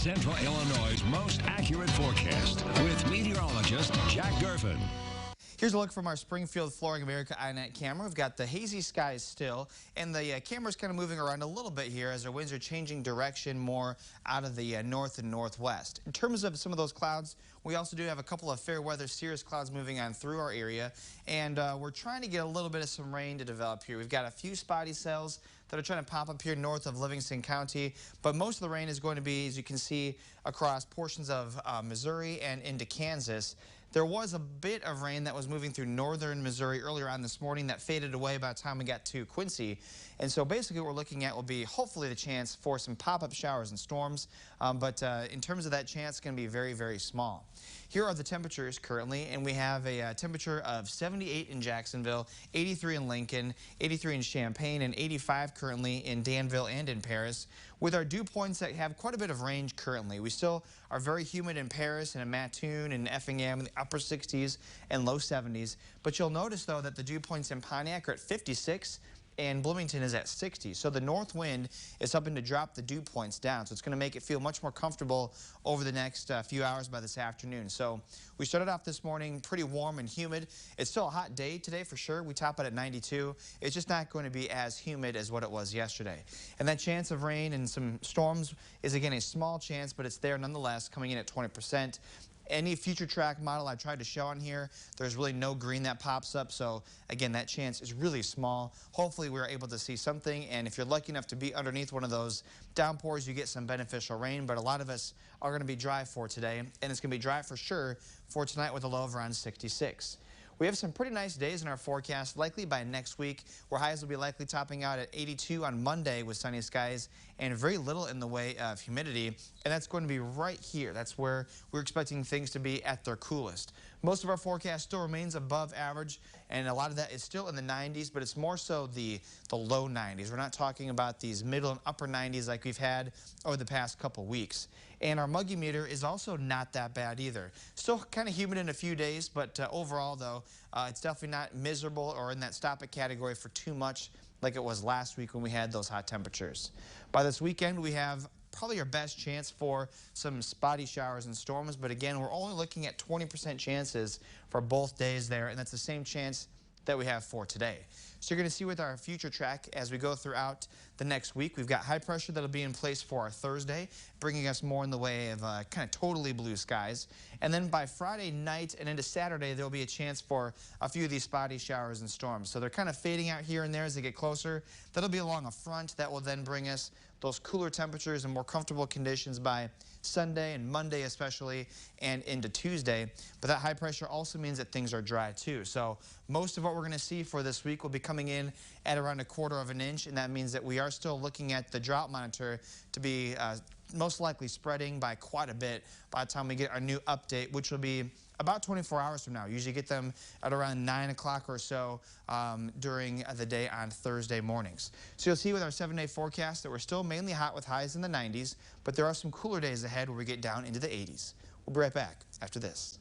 Central Illinois' most accurate forecast with meteorologist Jack Gervin. Here's a look from our Springfield Flooring America iNet camera. We've got the hazy skies still, and the camera's kind of moving around a little bit here as our winds are changing direction more out of the north and northwest. In terms of some of those clouds, we also do have a couple of fair weather cirrus clouds moving on through our area, and we're trying to get a little bit of some rain to develop here. We've got a few spotty cells that are trying to pop up here north of Livingston County, but most of the rain is going to be, as you can see, across portions of Missouri and into Kansas. There was a bit of rain that was moving through northern Missouri earlier on this morning that faded away by the time we got to Quincy. And so basically what we're looking at will be hopefully the chance for some pop-up showers and storms. But in terms of that chance, it's going to be very, very small. Here are the temperatures currently, and we have a temperature of 78 in Jacksonville, 83 in Lincoln, 83 in Champaign, and 85 currently in Danville and in Paris, with our dew points that have quite a bit of range currently. We still are very humid in Paris and in Mattoon and Effingham in the upper 60s and low 70s, but you'll notice though that the dew points in Pontiac are at 56 and Bloomington is at 60. So the north wind is helping to drop the dew points down. So it's going to make it feel much more comfortable over the next few hours by this afternoon. So we started off this morning pretty warm and humid. It's still a hot day today for sure. We top out at 92. It's just not going to be as humid as what it was yesterday. And that chance of rain and some storms is again a small chance, but it's there nonetheless, coming in at 20%. Any future track model I tried to show on here, there's really no green that pops up. So again, that chance is really small. Hopefully we're able to see something. And if you're lucky enough to be underneath one of those downpours, you get some beneficial rain. But a lot of us are going to be dry for today. And it's going to be dry for sure for tonight with a low of around 66. We have some pretty nice days in our forecast, likely by next week, where highs will be likely topping out at 82 on Monday with sunny skies and very little in the way of humidity. And that's going to be right here. That's where we're expecting things to be at their coolest. Most of our forecast still remains above average, and a lot of that is still in the 90s, but it's more so the low 90s. We're not talking about these middle and upper 90s like we've had over the past couple weeks. And our MUGGY meter is also not that bad either. Still kind of humid in a few days, but overall, though, it's definitely not miserable or in that stop it category for too much like it was last week when we had those hot temperatures. By this weekend, we have probably our best chance for some spotty showers and storms, but again, we're only looking at 20% chances for both days there, and that's the same chance that we have for today. So you're going to see with our future track as we go throughout the next week, we've got high pressure that'll be in place for our Thursday, bringing us more in the way of kind of totally blue skies. And then by Friday night and into Saturday, there'll be a chance for a few of these spotty showers and storms. So they're kind of fading out here and there as they get closer. That'll be along a front that will then bring us those cooler temperatures and more comfortable conditions by Sunday and Monday especially and into Tuesday. But that high pressure also means that things are dry too. So most of what we're going to see for this week will be coming in at around 1/4 of an inch, and that means that we are still looking at the drought monitor to be most likely spreading by quite a bit by the time we get our new update, which will be about 24 hours from now. Usually get them at around 9 o'clock or so during the day on Thursday mornings. So you'll see with our 7-day forecast that we're still mainly hot with highs in the 90s, but there are some cooler days ahead where we get down into the 80s. We'll be right back after this.